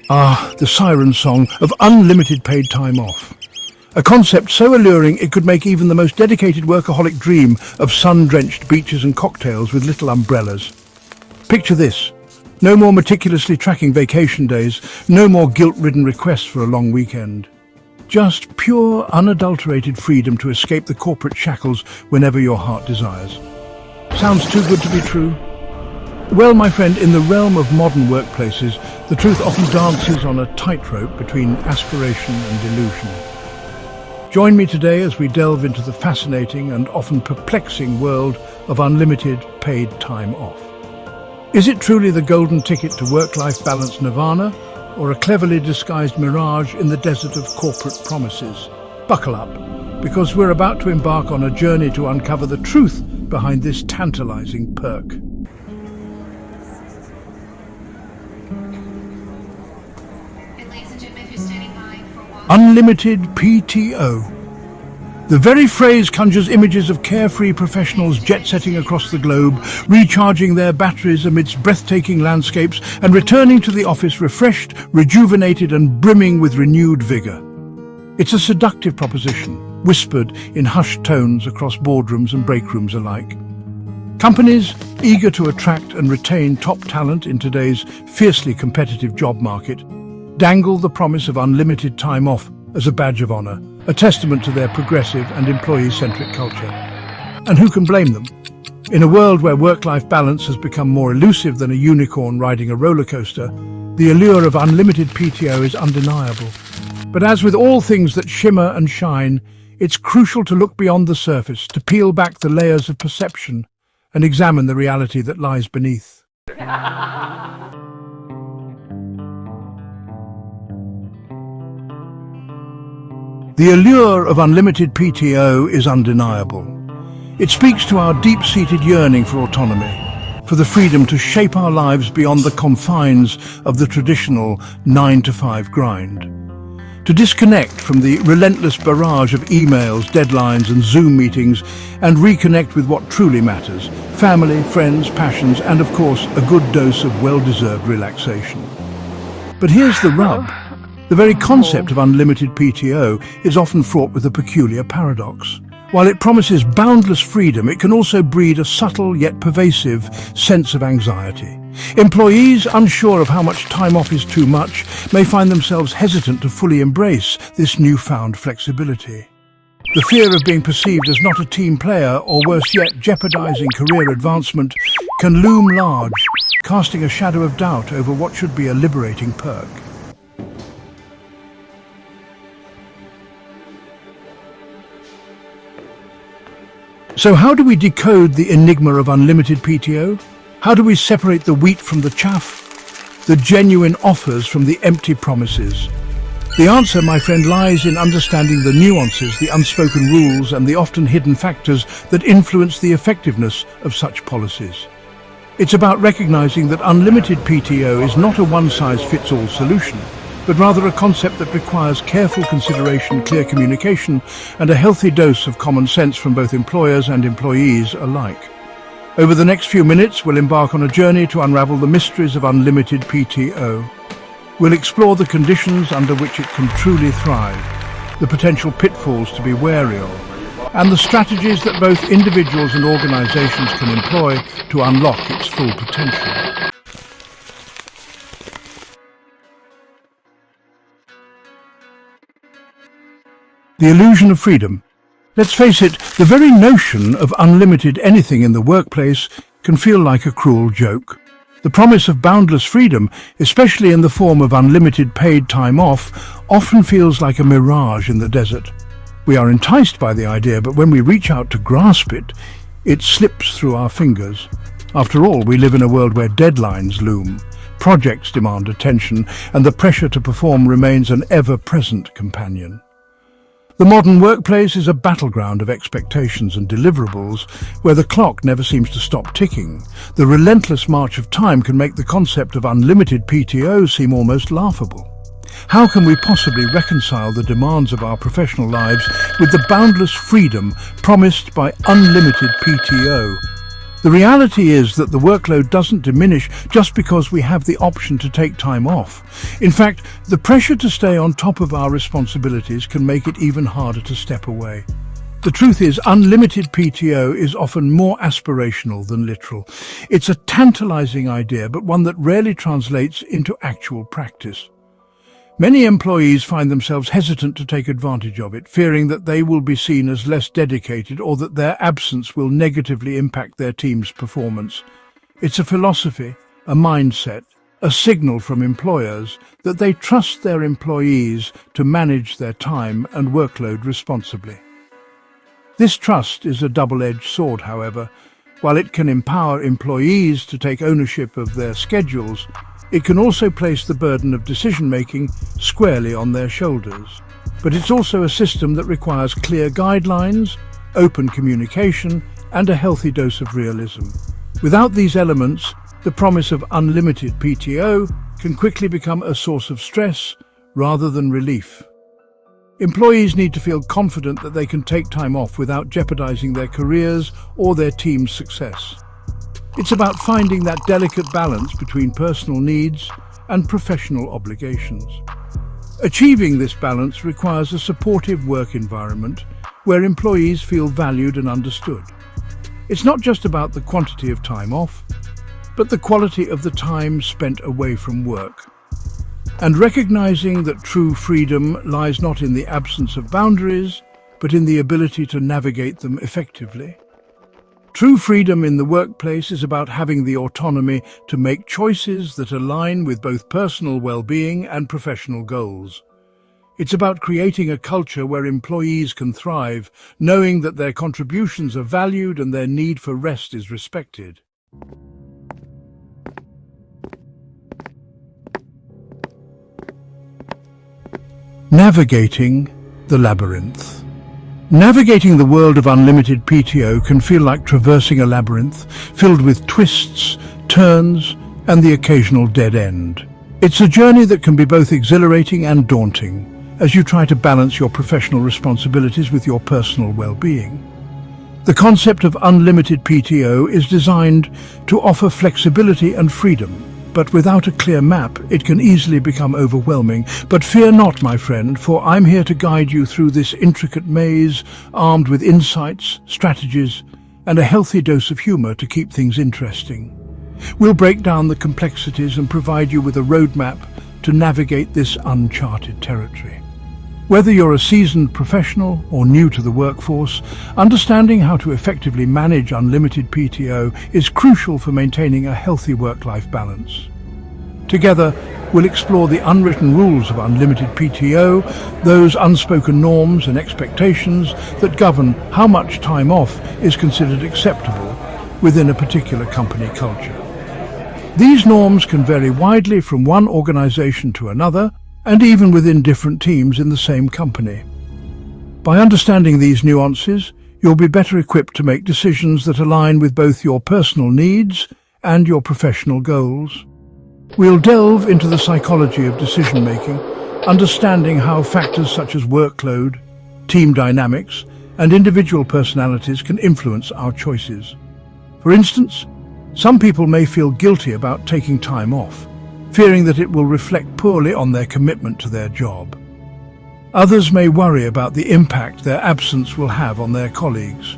Ah, the siren song of unlimited paid time off. A concept so alluring it could make even the most dedicated workaholic dream of sun-drenched beaches and cocktails with little umbrellas. Picture this. No more meticulously tracking vacation days, no more guilt-ridden requests for a long weekend. Just pure, unadulterated freedom to escape the corporate shackles whenever your heart desires. Sounds too good to be true? Well, my friend, in the realm of modern workplaces, the truth often dances on a tightrope between aspiration and delusion. Join me today as we delve into the fascinating and often perplexing world of unlimited paid time off. Is it truly the golden ticket to work-life balance nirvana, or a cleverly disguised mirage in the desert of corporate promises? Buckle up, because we're about to embark on a journey to uncover the truth behind this tantalizing perk. Unlimited PTO. The very phrase conjures images of carefree professionals jet-setting across the globe, recharging their batteries amidst breathtaking landscapes and returning to the office refreshed, rejuvenated and brimming with renewed vigor. It's a seductive proposition, whispered in hushed tones across boardrooms and breakrooms alike. Companies, eager to attract and retain top talent in today's fiercely competitive job market, dangle the promise of unlimited time off as a badge of honor, a testament to their progressive and employee-centric culture. And who can blame them? In a world where work-life balance has become more elusive than a unicorn riding a roller coaster, the allure of unlimited PTO is undeniable. But as with all things that shimmer and shine, it's crucial to look beyond the surface, to peel back the layers of perception and examine the reality that lies beneath. The allure of unlimited PTO is undeniable. It speaks to our deep-seated yearning for autonomy, for the freedom to shape our lives beyond the confines of the traditional 9-to-5 grind. To disconnect from the relentless barrage of emails, deadlines and Zoom meetings and reconnect with what truly matters: family, friends, passions and, of course, a good dose of well-deserved relaxation. But here's the rub. The very concept of unlimited PTO is often fraught with a peculiar paradox. While it promises boundless freedom, it can also breed a subtle yet pervasive sense of anxiety. Employees, unsure of how much time off is too much, may find themselves hesitant to fully embrace this newfound flexibility. The fear of being perceived as not a team player, or worse yet, jeopardizing career advancement, can loom large, casting a shadow of doubt over what should be a liberating perk. So how do we decode the enigma of unlimited PTO? How do we separate the wheat from the chaff, the genuine offers from the empty promises? The answer, my friend, lies in understanding the nuances, the unspoken rules, and the often hidden factors that influence the effectiveness of such policies. It's about recognizing that unlimited PTO is not a one-size-fits-all solution, but rather a concept that requires careful consideration, clear communication, and a healthy dose of common sense from both employers and employees alike. Over the next few minutes, we'll embark on a journey to unravel the mysteries of unlimited PTO. We'll explore the conditions under which it can truly thrive, the potential pitfalls to be wary of, and the strategies that both individuals and organizations can employ to unlock its full potential. The illusion of freedom. Let's face it, the very notion of unlimited anything in the workplace can feel like a cruel joke. The promise of boundless freedom, especially in the form of unlimited paid time off, often feels like a mirage in the desert. We are enticed by the idea, but when we reach out to grasp it, it slips through our fingers. After all, we live in a world where deadlines loom, projects demand attention, and the pressure to perform remains an ever-present companion. The modern workplace is a battleground of expectations and deliverables where the clock never seems to stop ticking. The relentless march of time can make the concept of unlimited PTO seem almost laughable. How can we possibly reconcile the demands of our professional lives with the boundless freedom promised by unlimited PTO? The reality is that the workload doesn't diminish just because we have the option to take time off. In fact, the pressure to stay on top of our responsibilities can make it even harder to step away. The truth is, unlimited PTO is often more aspirational than literal. It's a tantalizing idea, but one that rarely translates into actual practice. Many employees find themselves hesitant to take advantage of it, fearing that they will be seen as less dedicated or that their absence will negatively impact their team's performance. It's a philosophy, a mindset, a signal from employers that they trust their employees to manage their time and workload responsibly. This trust is a double-edged sword, however. While it can empower employees to take ownership of their schedules, it can also place the burden of decision-making squarely on their shoulders. But it's also a system that requires clear guidelines, open communication, and a healthy dose of realism. Without these elements, the promise of unlimited PTO can quickly become a source of stress rather than relief. Employees need to feel confident that they can take time off without jeopardizing their careers or their team's success. It's about finding that delicate balance between personal needs and professional obligations. Achieving this balance requires a supportive work environment where employees feel valued and understood. It's not just about the quantity of time off, but the quality of the time spent away from work. And recognizing that true freedom lies not in the absence of boundaries, but in the ability to navigate them effectively. True freedom in the workplace is about having the autonomy to make choices that align with both personal well-being and professional goals. It's about creating a culture where employees can thrive, knowing that their contributions are valued and their need for rest is respected. Navigating the labyrinth. Navigating the world of unlimited PTO can feel like traversing a labyrinth filled with twists, turns, and the occasional dead end. It's a journey that can be both exhilarating and daunting as you try to balance your professional responsibilities with your personal well-being. The concept of unlimited PTO is designed to offer flexibility and freedom, but without a clear map, it can easily become overwhelming. But fear not, my friend, for I'm here to guide you through this intricate maze, armed with insights, strategies, and a healthy dose of humor to keep things interesting. We'll break down the complexities and provide you with a roadmap to navigate this uncharted territory. Whether you're a seasoned professional or new to the workforce, understanding how to effectively manage unlimited PTO is crucial for maintaining a healthy work-life balance. Together, we'll explore the unwritten rules of unlimited PTO, those unspoken norms and expectations that govern how much time off is considered acceptable within a particular company culture. These norms can vary widely from one organization to another, and even within different teams in the same company. By understanding these nuances, you'll be better equipped to make decisions that align with both your personal needs and your professional goals. We'll delve into the psychology of decision-making, understanding how factors such as workload, team dynamics, and individual personalities can influence our choices. For instance, some people may feel guilty about taking time off, fearing that it will reflect poorly on their commitment to their job. Others may worry about the impact their absence will have on their colleagues.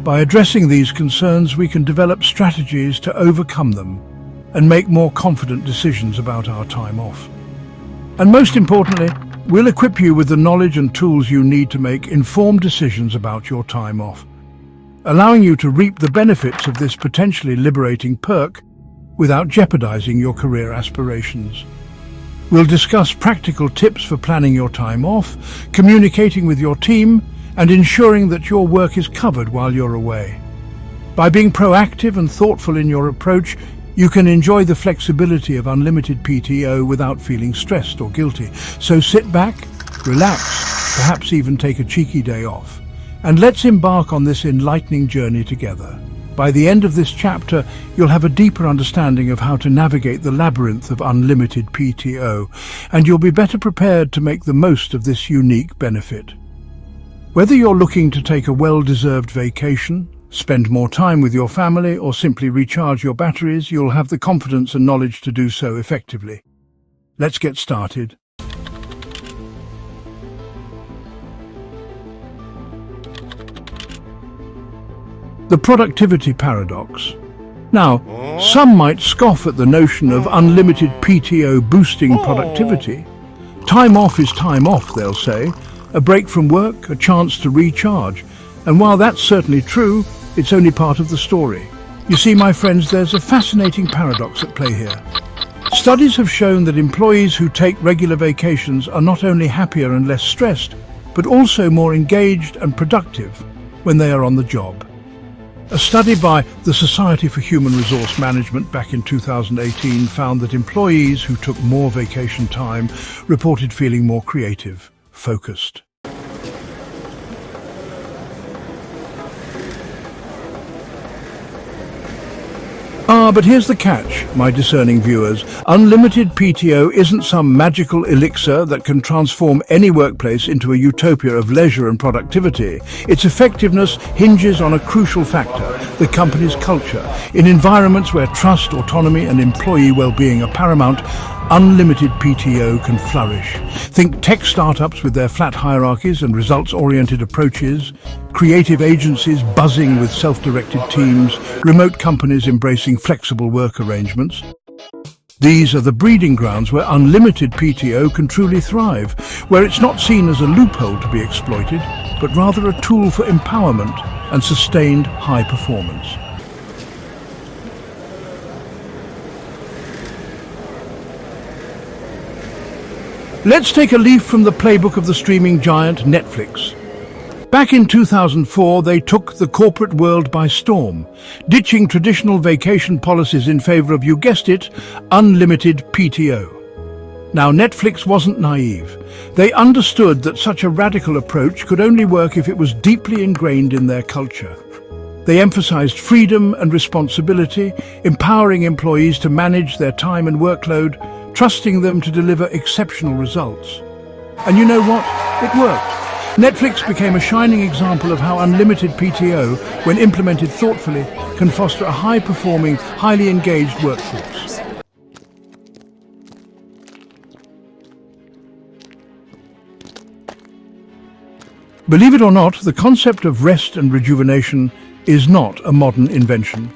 By addressing these concerns, we can develop strategies to overcome them and make more confident decisions about our time off. And most importantly, we'll equip you with the knowledge and tools you need to make informed decisions about your time off, allowing you to reap the benefits of this potentially liberating perk without jeopardizing your career aspirations. We'll discuss practical tips for planning your time off, communicating with your team, and ensuring that your work is covered while you're away. By being proactive and thoughtful in your approach, you can enjoy the flexibility of unlimited PTO without feeling stressed or guilty. So sit back, relax, perhaps even take a cheeky day off, and let's embark on this enlightening journey together. By the end of this chapter, you'll have a deeper understanding of how to navigate the labyrinth of unlimited PTO, and you'll be better prepared to make the most of this unique benefit. Whether you're looking to take a well-deserved vacation, spend more time with your family, or simply recharge your batteries, you'll have the confidence and knowledge to do so effectively. Let's get started. The productivity paradox. Now, some might scoff at the notion of unlimited PTO boosting productivity. Time off is time off, they'll say. A break from work, a chance to recharge. And while that's certainly true, it's only part of the story. You see, my friends, there's a fascinating paradox at play here. Studies have shown that employees who take regular vacations are not only happier and less stressed, but also more engaged and productive when they are on the job. A study by the Society for Human Resource Management back in 2018 found that employees who took more vacation time reported feeling more creative, focused. But here's the catch, my discerning viewers. Unlimited PTO isn't some magical elixir that can transform any workplace into a utopia of leisure and productivity. Its effectiveness hinges on a crucial factor, the company's culture. In environments where trust, autonomy, and employee well-being are paramount, unlimited PTO can flourish. Think tech startups with their flat hierarchies and results-oriented approaches, creative agencies buzzing with self-directed teams, remote companies embracing flexible work arrangements. These are the breeding grounds where unlimited PTO can truly thrive, where it's not seen as a loophole to be exploited, but rather a tool for empowerment and sustained high performance. Let's take a leaf from the playbook of the streaming giant Netflix. Back in 2004, they took the corporate world by storm, ditching traditional vacation policies in favor of, you guessed it, unlimited PTO. Now, Netflix wasn't naive. They understood that such a radical approach could only work if it was deeply ingrained in their culture. They emphasized freedom and responsibility, empowering employees to manage their time and workload, trusting them to deliver exceptional results. And you know what? It worked. Netflix became a shining example of how unlimited PTO, when implemented thoughtfully, can foster a high-performing, highly engaged workforce. Believe it or not, the concept of rest and rejuvenation is not a modern invention.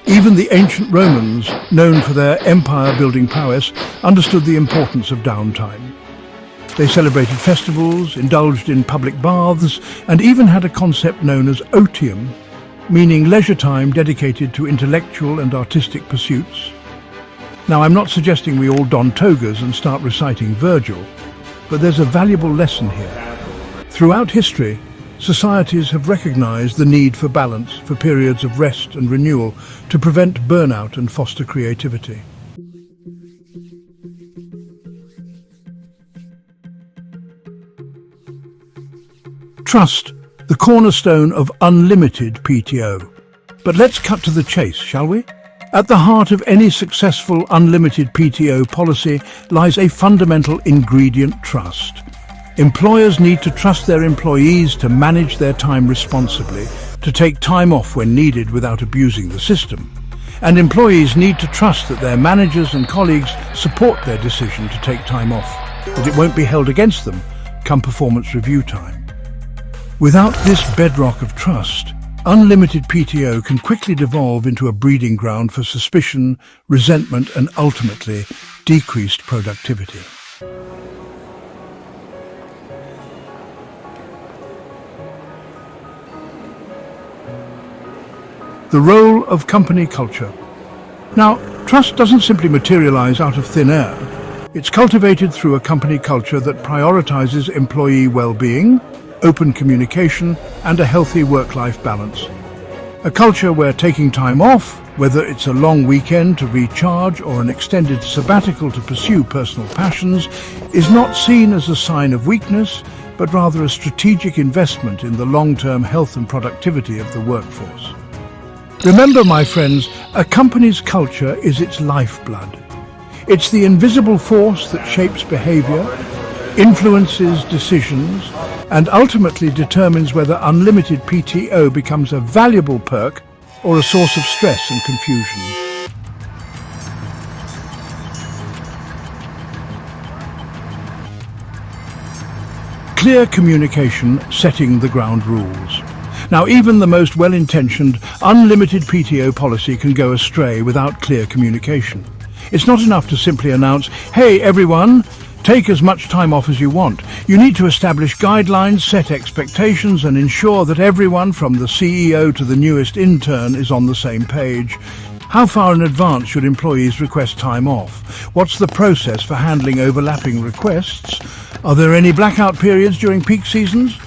Even the ancient Romans, known for their empire-building prowess, understood the importance of downtime. They celebrated festivals, indulged in public baths, and even had a concept known as otium, meaning leisure time dedicated to intellectual and artistic pursuits. Now, I'm not suggesting we all don togas and start reciting Virgil, but there's a valuable lesson here. Throughout history, societies have recognized the need for balance, for periods of rest and renewal, to prevent burnout and foster creativity. Trust, the cornerstone of unlimited PTO. But let's cut to the chase, shall we? At the heart of any successful unlimited PTO policy lies a fundamental ingredient: trust. Employers need to trust their employees to manage their time responsibly, to take time off when needed without abusing the system. And employees need to trust that their managers and colleagues support their decision to take time off, that it won't be held against them come performance review time. Without this bedrock of trust, unlimited PTO can quickly devolve into a breeding ground for suspicion, resentment, and ultimately decreased productivity. The role of company culture. Now, trust doesn't simply materialize out of thin air. It's cultivated through a company culture that prioritizes employee well-being, open communication, and a healthy work-life balance. A culture where taking time off, whether it's a long weekend to recharge or an extended sabbatical to pursue personal passions, is not seen as a sign of weakness, but rather a strategic investment in the long-term health and productivity of the workforce. Remember, my friends, a company's culture is its lifeblood. It's the invisible force that shapes behavior, influences decisions, and ultimately determines whether unlimited PTO becomes a valuable perk or a source of stress and confusion. Clear communication setting the ground rules. Now, even the most well-intentioned unlimited PTO policy can go astray without clear communication. It's not enough to simply announce, "Hey everyone, take as much time off as you want." You need to establish guidelines, set expectations, and ensure that everyone from the CEO to the newest intern is on the same page. How far in advance should employees request time off? What's the process for handling overlapping requests? Are there any blackout periods during peak seasons?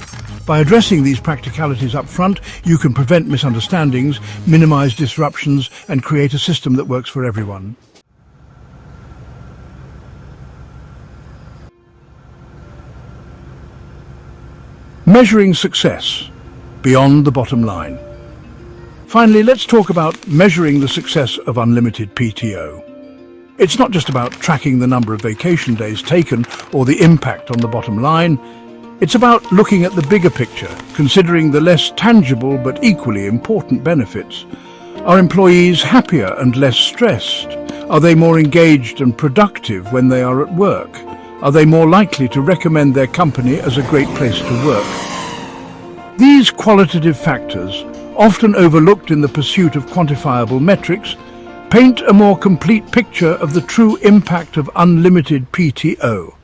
By addressing these practicalities up front, you can prevent misunderstandings, minimize disruptions, and create a system that works for everyone. Measuring success beyond the bottom line. Finally, let's talk about measuring the success of unlimited PTO. It's not just about tracking the number of vacation days taken or the impact on the bottom line. It's about looking at the bigger picture, considering the less tangible but equally important benefits. Are employees happier and less stressed? Are they more engaged and productive when they are at work? Are they more likely to recommend their company as a great place to work? These qualitative factors, often overlooked in the pursuit of quantifiable metrics, paint a more complete picture of the true impact of unlimited PTO.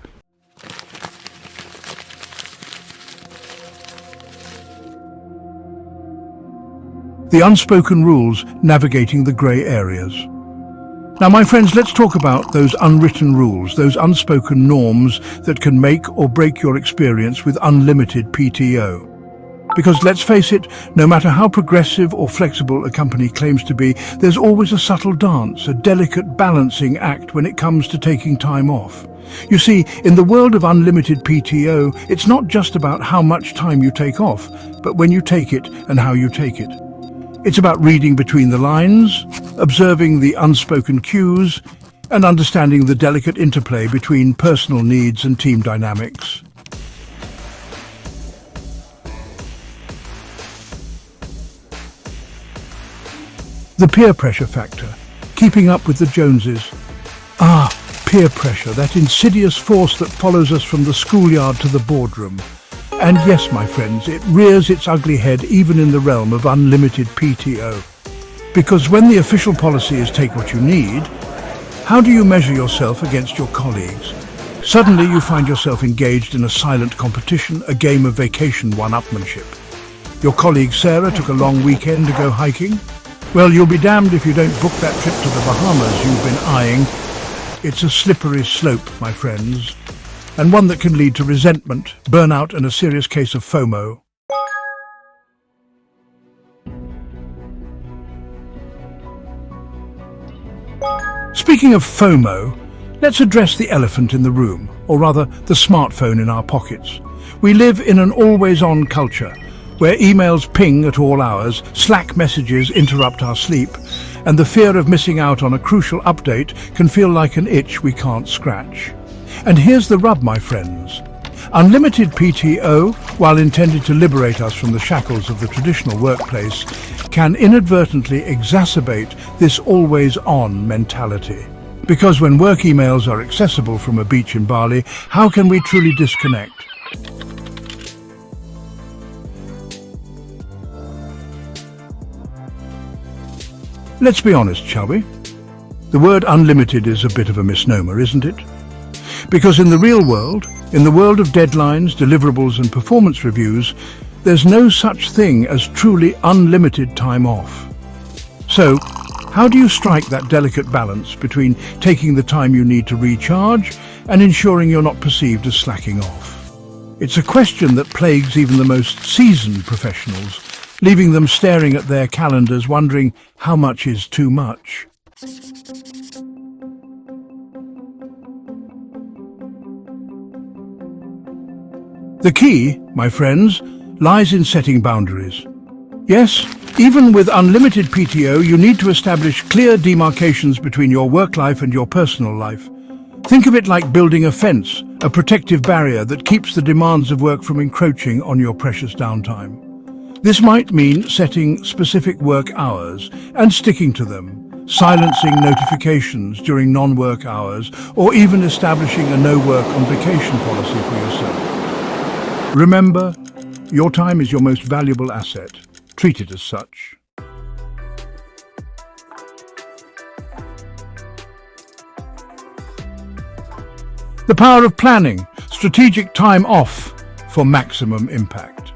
The unspoken rules navigating the grey areas. Now, my friends, let's talk about those unwritten rules, those unspoken norms that can make or break your experience with unlimited PTO. Because let's face it, no matter how progressive or flexible a company claims to be, there's always a subtle dance, a delicate balancing act when it comes to taking time off. You see, in the world of unlimited PTO, it's not just about how much time you take off, but when you take it and how you take it. It's about reading between the lines, observing the unspoken cues, and understanding the delicate interplay between personal needs and team dynamics. The peer pressure factor, keeping up with the Joneses. Peer pressure, that insidious force that follows us from the schoolyard to the boardroom. And yes, my friends, it rears its ugly head even in the realm of unlimited PTO. Because when the official policy is take what you need, how do you measure yourself against your colleagues? Suddenly you find yourself engaged in a silent competition, a game of vacation one-upmanship. Your colleague Sarah took a long weekend to go hiking. Well, you'll be damned if you don't book that trip to the Bahamas you've been eyeing. It's a slippery slope, my friends, and one that can lead to resentment, burnout, and a serious case of FOMO. Speaking of FOMO, let's address the elephant in the room, or rather, the smartphone in our pockets. We live in an always-on culture, where emails ping at all hours, Slack messages interrupt our sleep, and the fear of missing out on a crucial update can feel like an itch we can't scratch. And here's the rub, my friends. Unlimited PTO, while intended to liberate us from the shackles of the traditional workplace, can inadvertently exacerbate this always-on mentality. Because when work emails are accessible from a beach in Bali, how can we truly disconnect? Let's be honest, shall we? The word unlimited is a bit of a misnomer, isn't it? Because in the real world, in the world of deadlines, deliverables and performance reviews, there's no such thing as truly unlimited time off. So, how do you strike that delicate balance between taking the time you need to recharge and ensuring you're not perceived as slacking off? It's a question that plagues even the most seasoned professionals, leaving them staring at their calendars wondering how much is too much. The key, my friends, lies in setting boundaries. Yes, even with unlimited PTO, you need to establish clear demarcations between your work life and your personal life. Think of it like building a fence, a protective barrier that keeps the demands of work from encroaching on your precious downtime. This might mean setting specific work hours and sticking to them, silencing notifications during non-work hours, or even establishing a no-work on vacation policy for yourself. Remember, your time is your most valuable asset. Treat it as such. The power of planning, strategic time off for maximum impact.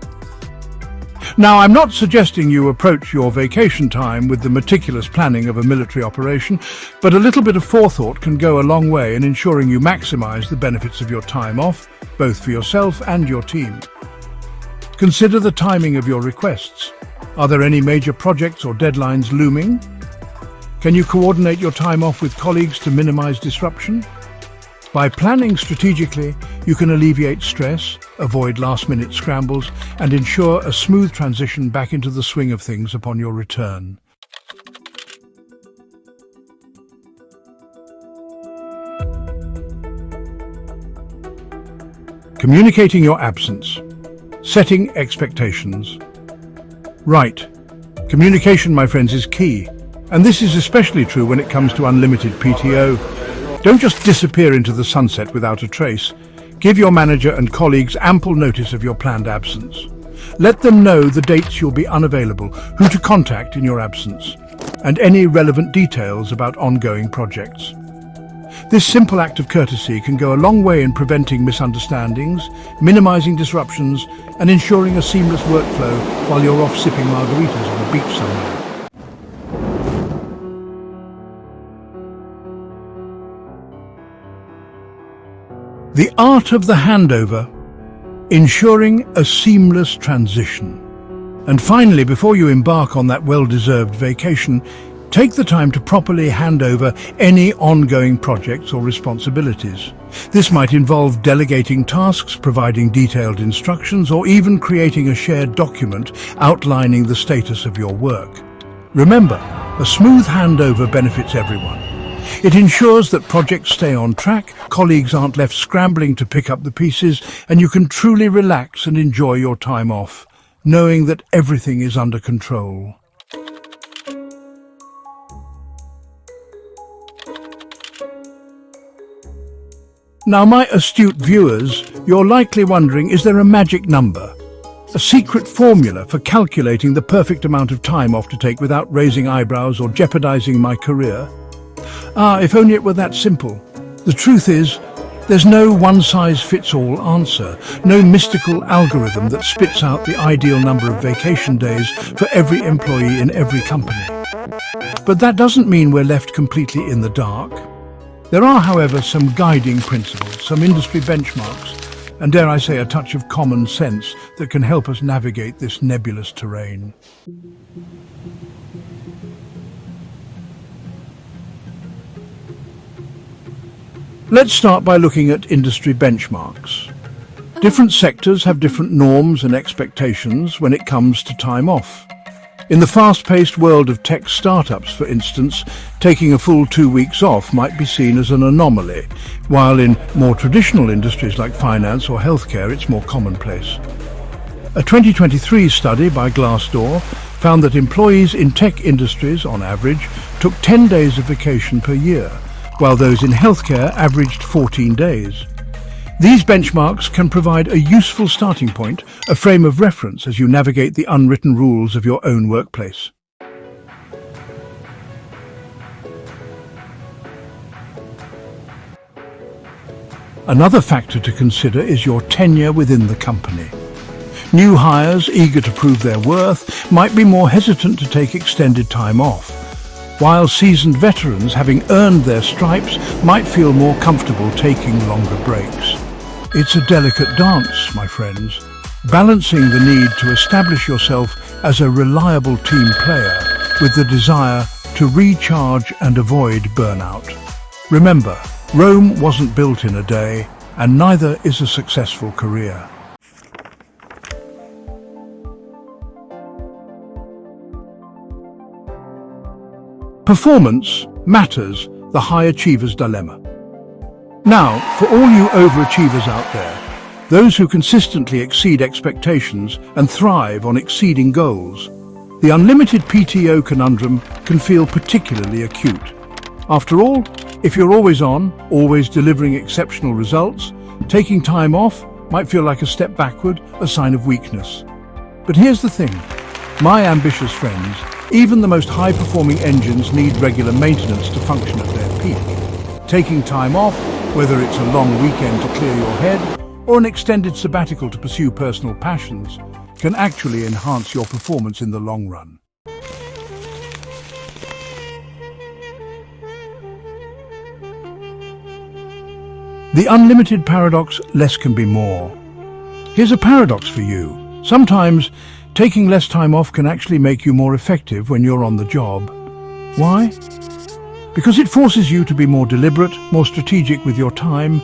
Now, I'm not suggesting you approach your vacation time with the meticulous planning of a military operation, but a little bit of forethought can go a long way in ensuring you maximize the benefits of your time off, both for yourself and your team. Consider the timing of your requests. Are there any major projects or deadlines looming? Can you coordinate your time off with colleagues to minimize disruption? By planning strategically, you can alleviate stress, avoid last-minute scrambles, and ensure a smooth transition back into the swing of things upon your return. Communicating your absence. Setting expectations. Right. Communication, my friends, is key. And this is especially true when it comes to unlimited PTO. Don't just disappear into the sunset without a trace. Give your manager and colleagues ample notice of your planned absence. Let them know the dates you'll be unavailable, who to contact in your absence, and any relevant details about ongoing projects. This simple act of courtesy can go a long way in preventing misunderstandings, minimizing disruptions, and ensuring a seamless workflow while you're off sipping margaritas on a beach somewhere. The art of the handover, ensuring a seamless transition. And finally, before you embark on that well-deserved vacation, take the time to properly hand over any ongoing projects or responsibilities. This might involve delegating tasks, providing detailed instructions, or even creating a shared document outlining the status of your work. Remember, a smooth handover benefits everyone. It ensures that projects stay on track, colleagues aren't left scrambling to pick up the pieces, and you can truly relax and enjoy your time off, knowing that everything is under control. Now, my astute viewers, you're likely wondering, is there a magic number? A secret formula for calculating the perfect amount of time off to take without raising eyebrows or jeopardizing my career? If only it were that simple. The truth is, there's no one-size-fits-all answer, no mystical algorithm that spits out the ideal number of vacation days for every employee in every company. But that doesn't mean we're left completely in the dark. There are, however, some guiding principles, some industry benchmarks, and dare I say a touch of common sense that can help us navigate this nebulous terrain. Let's start by looking at industry benchmarks. Different sectors have different norms and expectations when it comes to time off. In the fast-paced world of tech startups, for instance, taking a full 2 weeks off might be seen as an anomaly, while in more traditional industries like finance or healthcare, it's more commonplace. A 2023 study by Glassdoor found that employees in tech industries, on average, took 10 days of vacation per year, while those in healthcare averaged 14 days. These benchmarks can provide a useful starting point, a frame of reference as you navigate the unwritten rules of your own workplace. Another factor to consider is your tenure within the company. New hires, eager to prove their worth, might be more hesitant to take extended time off, while seasoned veterans, having earned their stripes, might feel more comfortable taking longer breaks. It's a delicate dance, my friends, balancing the need to establish yourself as a reliable team player with the desire to recharge and avoid burnout. Remember, Rome wasn't built in a day, and neither is a successful career. Performance matters, the high achiever's dilemma. Now, for all you overachievers out there, those who consistently exceed expectations and thrive on exceeding goals, the unlimited PTO conundrum can feel particularly acute. After all, if you're always on, always delivering exceptional results, taking time off might feel like a step backward, a sign of weakness. But here's the thing, my ambitious friends, even the most high-performing engines need regular maintenance to function at their peak. Taking time off, whether it's a long weekend to clear your head or an extended sabbatical to pursue personal passions, can actually enhance your performance in the long run. The unlimited paradox, less can be more. Here's a paradox for you. Sometimes, taking less time off can actually make you more effective when you're on the job. Why? Because it forces you to be more deliberate, more strategic with your time.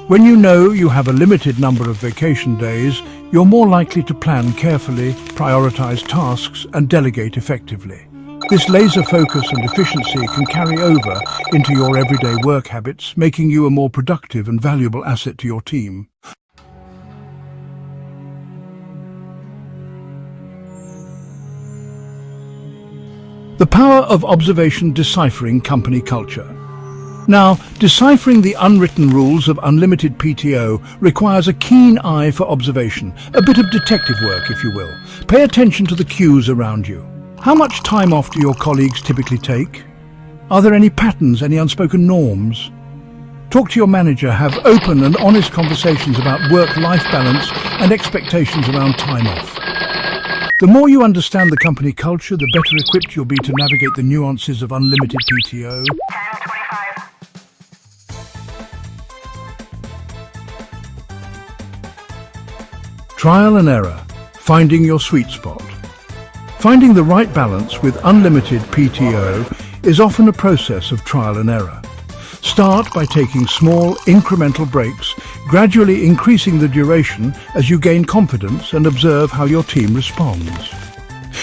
When you know you have a limited number of vacation days, you're more likely to plan carefully, prioritize tasks, and delegate effectively. This laser focus and efficiency can carry over into your everyday work habits, making you a more productive and valuable asset to your team. The power of observation deciphering company culture. Now, deciphering the unwritten rules of unlimited PTO requires a keen eye for observation, a bit of detective work, if you will. Pay attention to the cues around you. How much time off do your colleagues typically take? Are there any patterns, any unspoken norms? Talk to your manager, have open and honest conversations about work-life balance and expectations around time off. The more you understand the company culture, the better equipped you'll be to navigate the nuances of unlimited PTO. 10:25. Trial and error, finding your sweet spot. Finding the right balance with unlimited PTO is often a process of trial and error. Start by taking small, incremental breaks, gradually increasing the duration as you gain confidence and observe how your team responds.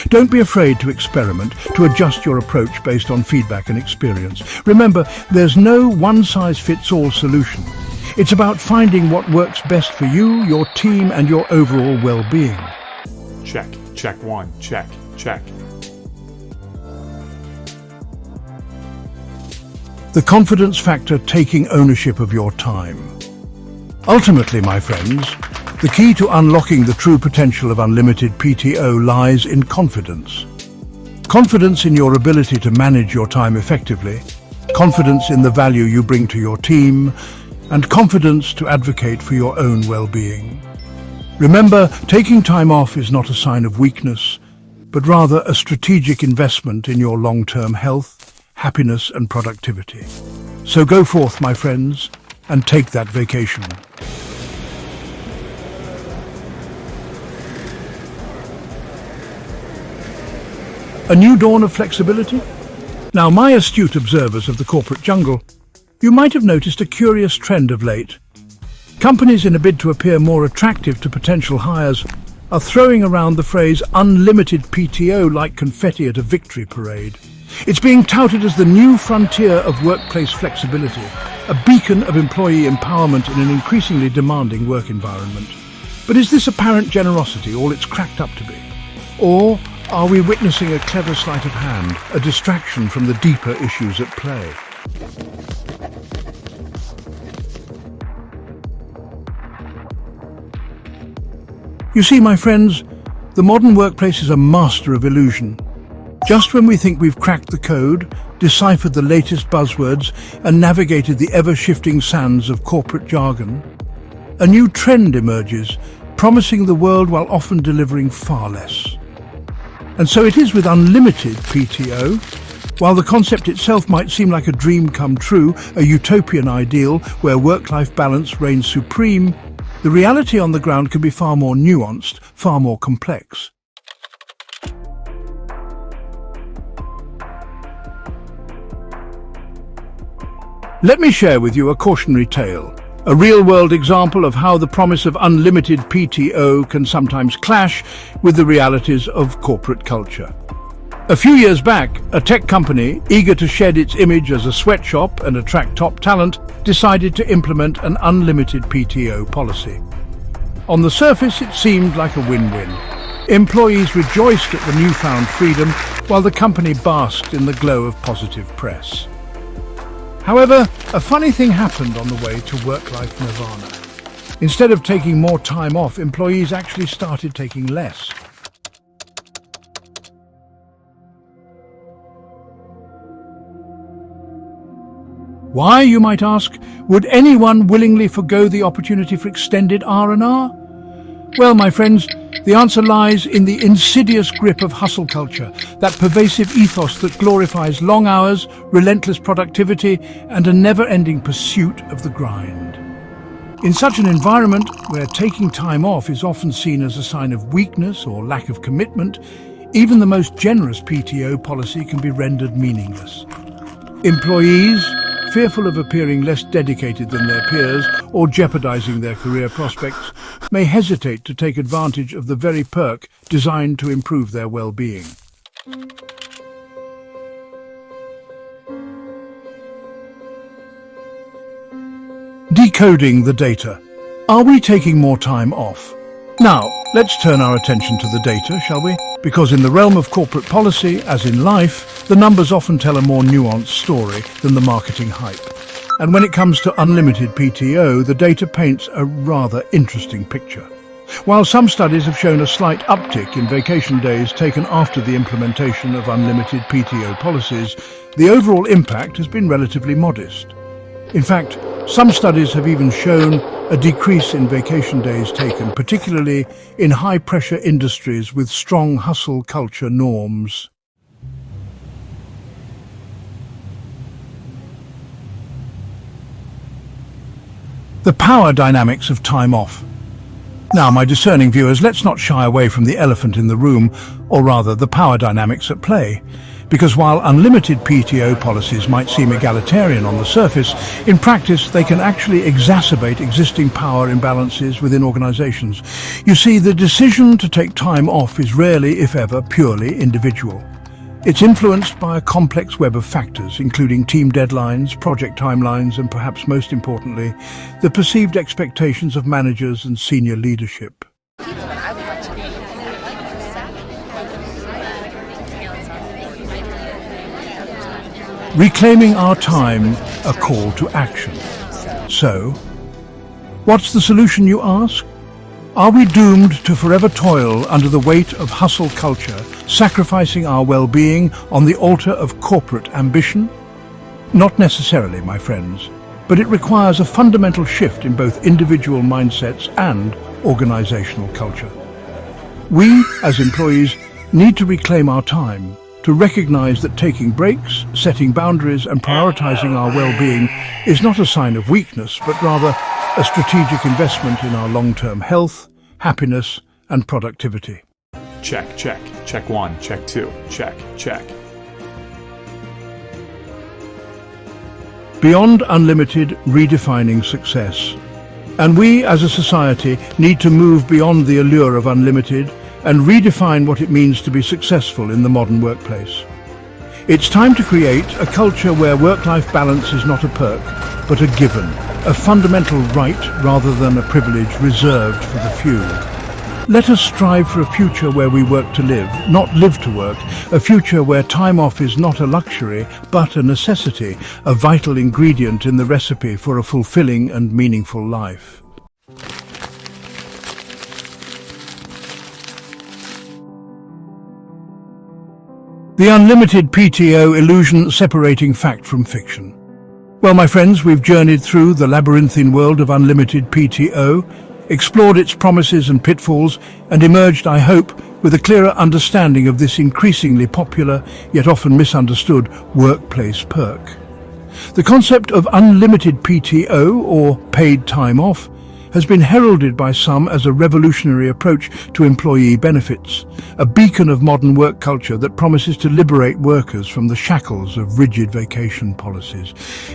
Don't be afraid to experiment, to adjust your approach based on feedback and experience. Remember, there's no one-size-fits-all solution. It's about finding what works best for you, your team, and your overall well-being. Check. Check one. Check. Check. The confidence factor, taking ownership of your time. Ultimately, my friends, the key to unlocking the true potential of unlimited PTO lies in confidence. Confidence in your ability to manage your time effectively, confidence in the value you bring to your team, and confidence to advocate for your own well-being. Remember, taking time off is not a sign of weakness, but rather a strategic investment in your long-term health, happiness, and productivity. So go forth, my friends, and take that vacation. A new dawn of flexibility? Now, my astute observers of the corporate jungle, you might have noticed a curious trend of late. Companies, in a bid to appear more attractive to potential hires, are throwing around the phrase unlimited PTO like confetti at a victory parade. It's being touted as the new frontier of workplace flexibility, a beacon of employee empowerment in an increasingly demanding work environment. But is this apparent generosity all it's cracked up to be? Or are we witnessing a clever sleight of hand, a distraction from the deeper issues at play? You see, my friends, the modern workplace is a master of illusion. Just when we think we've cracked the code, deciphered the latest buzzwords, and navigated the ever-shifting sands of corporate jargon, a new trend emerges, promising the world while often delivering far less. And so it is with unlimited PTO. While the concept itself might seem like a dream come true, a utopian ideal where work-life balance reigns supreme, the reality on the ground can be far more nuanced, far more complex. Let me share with you a cautionary tale, a real-world example of how the promise of unlimited PTO can sometimes clash with the realities of corporate culture. A few years back, a tech company, eager to shed its image as a sweatshop and attract top talent, decided to implement an unlimited PTO policy. On the surface, it seemed like a win-win. Employees rejoiced at the newfound freedom, while the company basked in the glow of positive press. However, a funny thing happened on the way to work-life nirvana. Instead of taking more time off, employees actually started taking less. Why, you might ask? Would anyone willingly forgo the opportunity for extended R&R? Well, my friends, the answer lies in the insidious grip of hustle culture, that pervasive ethos that glorifies long hours, relentless productivity, and a never-ending pursuit of the grind. In such an environment, where taking time off is often seen as a sign of weakness or lack of commitment, even the most generous PTO policy can be rendered meaningless. Employees, fearful of appearing less dedicated than their peers or jeopardizing their career prospects, may hesitate to take advantage of the very perk designed to improve their well-being. Decoding the data. Are we taking more time off? Now, let's turn our attention to the data, shall we? Because in the realm of corporate policy, as in life, the numbers often tell a more nuanced story than the marketing hype. And when it comes to unlimited PTO, the data paints a rather interesting picture. While some studies have shown a slight uptick in vacation days taken after the implementation of unlimited PTO policies, the overall impact has been relatively modest. In fact, some studies have even shown a decrease in vacation days taken, particularly in high-pressure industries with strong hustle culture norms. The power dynamics of time off. Now, my discerning viewers, let's not shy away from the elephant in the room, or rather the power dynamics at play. Because while unlimited PTO policies might seem egalitarian on the surface, in practice they can actually exacerbate existing power imbalances within organizations. You see, the decision to take time off is rarely, if ever, purely individual. It's influenced by a complex web of factors, including team deadlines, project timelines, and perhaps most importantly, the perceived expectations of managers and senior leadership. Reclaiming our time, a call to action. So, what's the solution, you ask? Are we doomed to forever toil under the weight of hustle culture, sacrificing our well-being on the altar of corporate ambition? Not necessarily, my friends, but it requires a fundamental shift in both individual mindsets and organizational culture. We, as employees, need to reclaim our time, to recognize that taking breaks, setting boundaries, and prioritizing our well-being is not a sign of weakness, but rather a strategic investment in our long-term health, happiness, and productivity. Check, check. Check one, check two, check, check. Beyond unlimited, redefining success. And we, as a society, need to move beyond the allure of unlimited and redefine what it means to be successful in the modern workplace. It's time to create a culture where work-life balance is not a perk, but a given, a fundamental right rather than a privilege reserved for the few. Let us strive for a future where we work to live, not live to work, a future where time off is not a luxury, but a necessity, a vital ingredient in the recipe for a fulfilling and meaningful life. The unlimited PTO illusion separating fact from fiction. Well, my friends, we've journeyed through the labyrinthine world of unlimited PTO, explored its promises and pitfalls, and emerged, I hope, with a clearer understanding of this increasingly popular, yet often misunderstood, workplace perk. The concept of unlimited PTO, or paid time off, has been heralded by some as a revolutionary approach to employee benefits, a beacon of modern work culture that promises to liberate workers from the shackles of rigid vacation policies.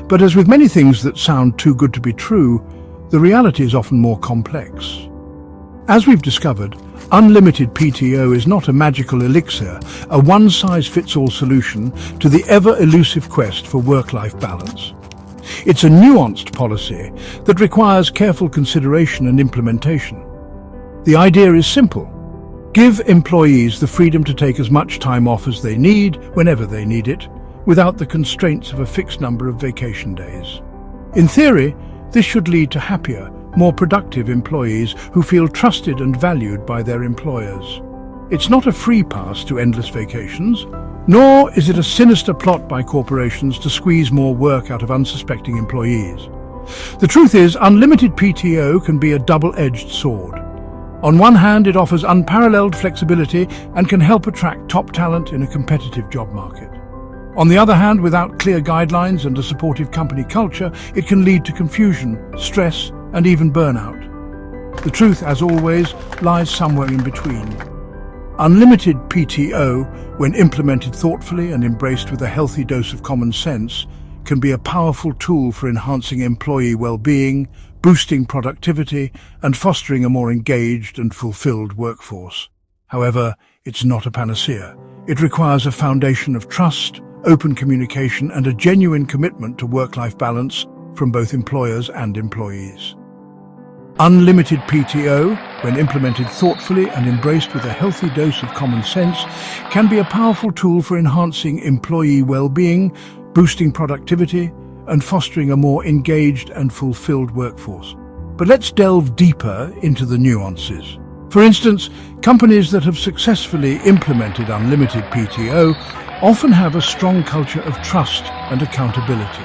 But as with many things that sound too good to be true, the reality is often more complex. As we've discovered, Unlimited PTO is not a magical elixir, a one-size-fits-all solution to the ever-elusive quest for work-life balance. It's a nuanced policy that requires careful consideration and implementation. The idea is simple. Give employees the freedom to take as much time off as they need, whenever they need it, without the constraints of a fixed number of vacation days. In theory, this should lead to happier, more productive employees who feel trusted and valued by their employers. It's not a free pass to endless vacations, nor is it a sinister plot by corporations to squeeze more work out of unsuspecting employees. The truth is, unlimited PTO can be a double-edged sword. On one hand, it offers unparalleled flexibility and can help attract top talent in a competitive job market. On the other hand, without clear guidelines and a supportive company culture, it can lead to confusion, stress, and even burnout. The truth, as always, lies somewhere in between. Unlimited PTO, when implemented thoughtfully and embraced with a healthy dose of common sense, can be a powerful tool for enhancing employee well-being, boosting productivity, and fostering a more engaged and fulfilled workforce. However, it's not a panacea. It requires a foundation of trust, open communication, and a genuine commitment to work-life balance from both employers and employees. Unlimited PTO, when implemented thoughtfully and embraced with a healthy dose of common sense, can be a powerful tool for enhancing employee well-being, boosting productivity, and fostering a more engaged and fulfilled workforce. But let's delve deeper into the nuances. For instance, companies that have successfully implemented unlimited PTO often have a strong culture of trust and accountability.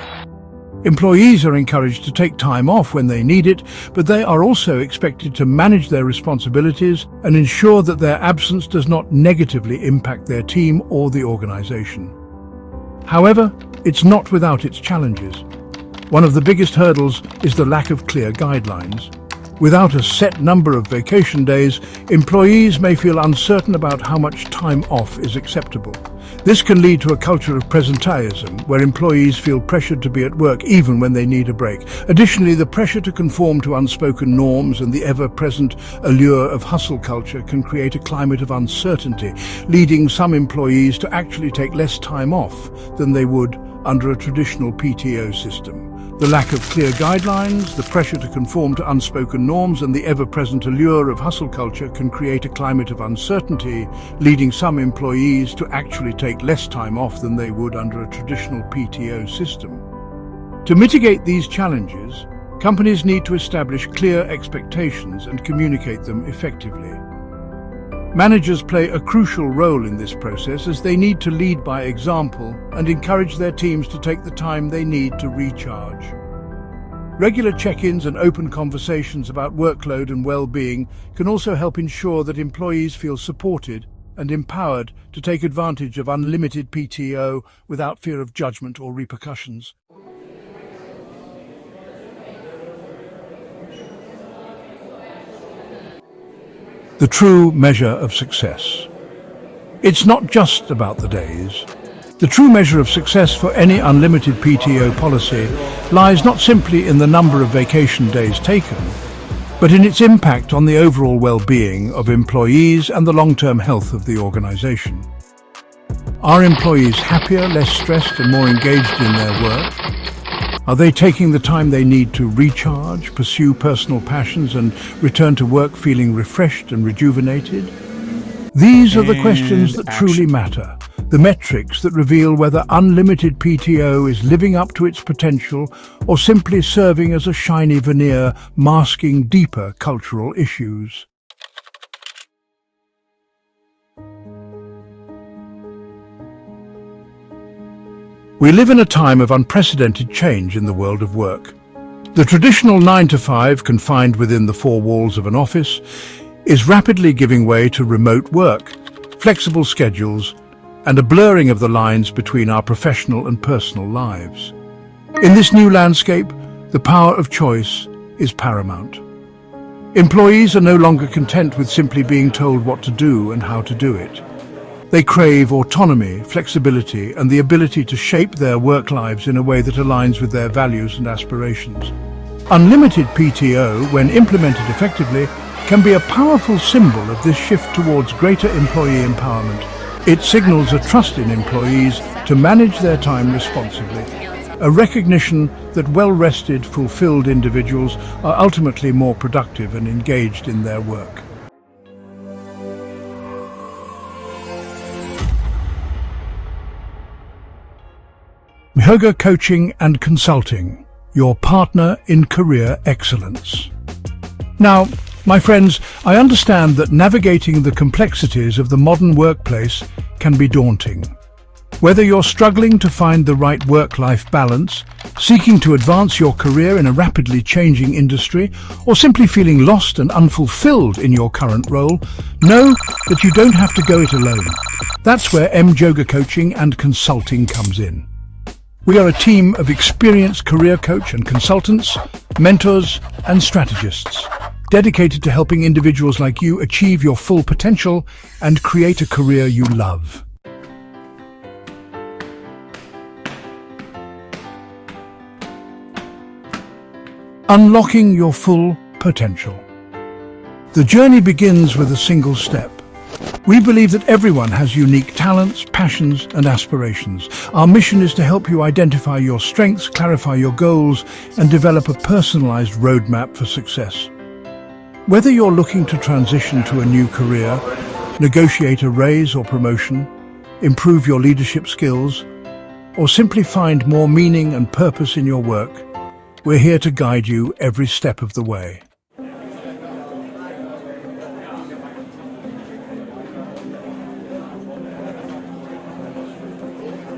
Employees are encouraged to take time off when they need it, but they are also expected to manage their responsibilities and ensure that their absence does not negatively impact their team or the organization. However, it's not without its challenges. One of the biggest hurdles is the lack of clear guidelines. Without a set number of vacation days, employees may feel uncertain about how much time off is acceptable. This can lead to a culture of presenteeism, where employees feel pressured to be at work even when they need a break. Additionally, the pressure to conform to unspoken norms and the ever-present allure of hustle culture can create a climate of uncertainty, leading some employees to actually take less time off than they would under a traditional PTO system. The lack of clear guidelines, the pressure to conform to unspoken norms, and the ever-present allure of hustle culture can create a climate of uncertainty, leading some employees to actually take less time off than they would under a traditional PTO system. To mitigate these challenges, companies need to establish clear expectations and communicate them effectively. Managers play a crucial role in this process, as they need to lead by example and encourage their teams to take the time they need to recharge. Regular check-ins and open conversations about workload and well-being can also help ensure that employees feel supported and empowered to take advantage of unlimited PTO without fear of judgment or repercussions. The true measure of success. It's not just about the days. The true measure of success for any unlimited PTO policy lies not simply in the number of vacation days taken, but in its impact on the overall well-being of employees and the long-term health of the organization. Are employees happier, less stressed, and more engaged in their work? Are they taking the time they need to recharge, pursue personal passions, and return to work feeling refreshed and rejuvenated? These are the questions that truly matter, the metrics that reveal whether unlimited PTO is living up to its potential or simply serving as a shiny veneer masking deeper cultural issues. We live in a time of unprecedented change in the world of work. The traditional 9-to-5, confined within the four walls of an office, is rapidly giving way to remote work, flexible schedules, and a blurring of the lines between our professional and personal lives. In this new landscape, the power of choice is paramount. Employees are no longer content with simply being told what to do and how to do it. They crave autonomy, flexibility, and the ability to shape their work lives in a way that aligns with their values and aspirations. Unlimited PTO, when implemented effectively, can be a powerful symbol of this shift towards greater employee empowerment. It signals a trust in employees to manage their time responsibly, a recognition that well-rested, fulfilled individuals are ultimately more productive and engaged in their work. HGA Coaching and Consulting, your partner in career excellence. Now, my friends, I understand that navigating the complexities of the modern workplace can be daunting. Whether you're struggling to find the right work-life balance, seeking to advance your career in a rapidly changing industry, or simply feeling lost and unfulfilled in your current role, know that you don't have to go it alone. That's where HGA Coaching and Consulting comes in. We are a team of experienced career coach and consultants, mentors and strategists, dedicated to helping individuals like you achieve your full potential and create a career you love. Unlocking your full potential. The journey begins with a single step. We believe that everyone has unique talents, passions, and aspirations. Our mission is to help you identify your strengths, clarify your goals, and develop a personalized roadmap for success. Whether you're looking to transition to a new career, negotiate a raise or promotion, improve your leadership skills, or simply find more meaning and purpose in your work, we're here to guide you every step of the way.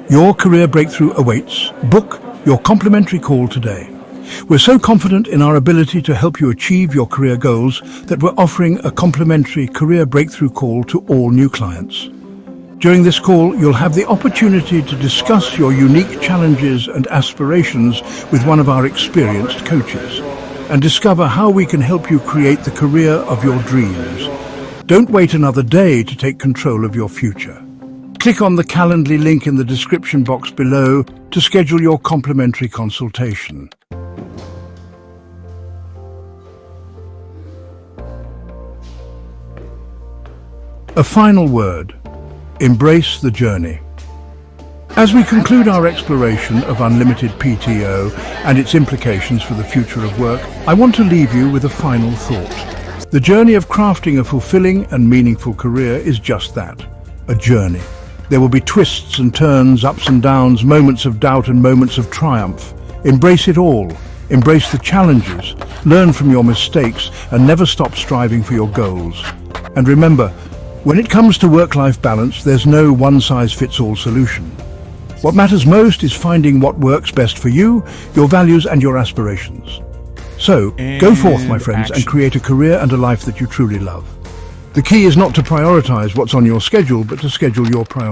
Your career breakthrough awaits. Book your complimentary call today. We're so confident in our ability to help you achieve your career goals that we're offering a complimentary career breakthrough call to all new clients. During this call, you'll have the opportunity to discuss your unique challenges and aspirations with one of our experienced coaches and discover how we can help you create the career of your dreams. Don't wait another day to take control of your future. Click on the Calendly link in the description box below to schedule your complimentary consultation. A final word. Embrace the journey. As we conclude our exploration of unlimited PTO and its implications for the future of work, I want to leave you with a final thought. The journey of crafting a fulfilling and meaningful career is just that, a journey. There will be twists and turns, ups and downs, moments of doubt and moments of triumph. Embrace it all. Embrace the challenges, learn from your mistakes, and never stop striving for your goals. And remember, when it comes to work-life balance, there's no one-size-fits-all solution. What matters most is finding what works best for you, your values, and your aspirations. So, go forth, my friends, and create a career and a life that you truly love. The key is not to prioritize what's on your schedule, but to schedule your priorities.